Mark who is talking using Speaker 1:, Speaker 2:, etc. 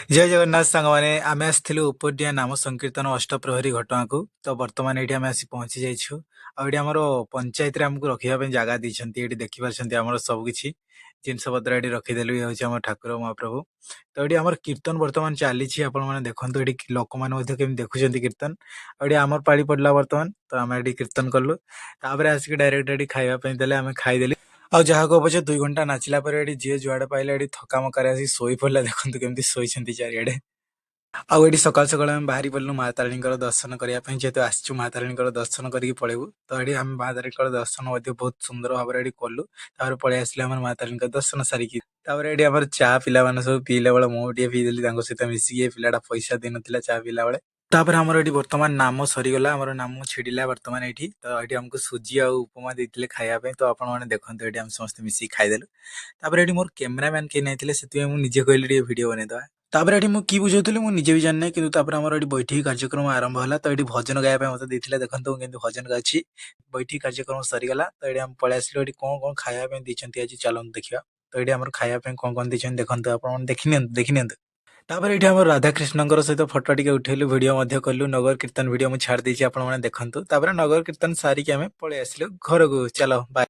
Speaker 1: जय जगन्नाथ सांग मैंने आम आसलु उपडिया नाम संकीर्तन अष्टप्रहरी घटना को तो बर्तमान ये आम आसी पहुंची जाइछु आम पंचायत आमको रखापी जगह देते ये देखिपार आम सबकि जिनस पत्र ये रखीदेलु ये हूँ आम ठाकुर महाप्रभु तो ये आम कीर्तन बर्तमान चली आपने देखते ये लोक मैंने कमी देखुं कीर्तन और आमर पाड़ी पड़ा बर्तमान तो आम ये कीर्तन कलु आसिक डायरेक्ट ये खावाई देले आम खाईदेली ଆଉ ଯାହାକୁ ପଛେ 2 ଘଣ୍ଟା ନାଚିଲା ପରେ ଏଠି ଯିଏ ଯୁଆଡେ ପାଇଲା ଏଠି ଥକା ମକାରେ ଆସି ଶୋଇ ପଡିଲା ଦେଖନ୍ତୁ କେମିତି ଶୋଇଛନ୍ତି ଚାରିଆଡେ ଆଉ ଏଠି ସକାଳୁ ସକାଳୁ ଆମେ ବାହାରି ପଡିଲୁ ମା ତାରିଣୀଙ୍କର ଦର୍ଶନ କରିବା ପାଇଁ ଯେହେତୁ ଆସିଛୁ ମା ତାରିଣୀଙ୍କର ଦର୍ଶନ କରିକି ପଳେଇବୁ ତ ଏଠି ଆମେ ମା ତାରିଣୀଙ୍କର ଦର୍ଶନ ମଧ୍ୟ ବହୁତ ସୁନ୍ଦର ଭାବରେ ଏଠି କଲୁ ତାପରେ ପଳେଇ ଆସିଲେ ଆମର ମା ତାରିଣୀଙ୍କ ଦର୍ଶନ ସାରିକି ତାପରେ ଏଠି ଆମର ଚା ପିଲାମାନେ ସବୁ ପିଇଲା ବେଳେ ମୁଁ ଟିକେ ପିଇଦେଲି ତାଙ୍କ ସହିତ ମିଶିକି ଏ ପିଲାଟା ପଇସା ଦେଇନଥିଲା ଚା ପିଇଲା ବେଳେ ତାପରେ ଆମର ଏଠି ବର୍ତ୍ତମାନ ନାମ ସରିଗଲା ଆମର ନାମ ଛିଡ଼ିଲା ବର୍ତ୍ତମାନ ଏଠି ତ ଏଠି ଆମକୁ ସୁଜି ଆଉ ଉପମା ଦେଇଥିଲେ ଖାଇବା ପାଇଁ ତ ଆପଣମାନେ ଦେଖନ୍ତୁ ଏଠି ଆମେ ସମସ୍ତେ ମିଶିକି ଖାଇଦେଲୁ ତାପରେ ଏଠି ମୋର କ୍ୟାମେରାମ୍ୟାନ କେହି ନାଇଥିଲେ ସେଥିପାଇଁ ମୁଁ ନିଜେ କହିଲି ଟିକେ ଭିଡିଓ ବନେଇଦବା ତାପରେ ଏଠି ମୁଁ କି ବୁଝାଉଥିଲି ମୁଁ ନିଜେ ବି ଜାଣିନାହିଁ କିନ୍ତୁ ତାପରେ ଆମର ଏଠି ବୈଠକ କାର୍ଯ୍ୟକ୍ରମ ଆରମ୍ଭ ହେଲା ତ ଏଠି ଭଜନ ଗାଇବା ପାଇଁ ମତେ ଦେଇଥିଲେ ଦେଖନ୍ତୁ ମୁଁ କେମିତି ଭଜନ ଗାଉଛି ବୈଠକ କାର୍ଯ୍ୟକ୍ରମ ସରିଗଲା ତ ଏଠି ଆମେ ପଳେଇ ଆସିଲୁ ଏଠି କଣ ଖାଇବା ପାଇଁ ଦେଇଛନ୍ତି ଆଜି ଚାଲନ୍ତୁ ଦେଖିବା ତ ଏଠି ଆମର ଖାଇବା ପାଇଁ କଣ ଦେଇଛନ୍ତି ଦେଖନ୍ତୁ ଆପଣ ଦେଖିନିଅନ୍ତୁ ତାପରେ ଏଠି ଆମର ରାଧାକୃଷ୍ଣଙ୍କର ସହିତ ଫଟୋ ଟିକେ ଉଠେଇଲୁ ଭିଡିଓ ମଧ୍ୟ କଲୁ ନଗର କୀର୍ତ୍ତନ ଭିଡିଓ ମୁଁ ଛାଡି ଦେଇଛି ଆପଣମାନେ ଦେଖନ୍ତୁ ତାପରେ ନଗର କୀର୍ତ୍ତନ ସାରିକି ଆମେ ପଳେଇ ଆସିଲୁ ଘରକୁ ଚାଲ ବାଏ।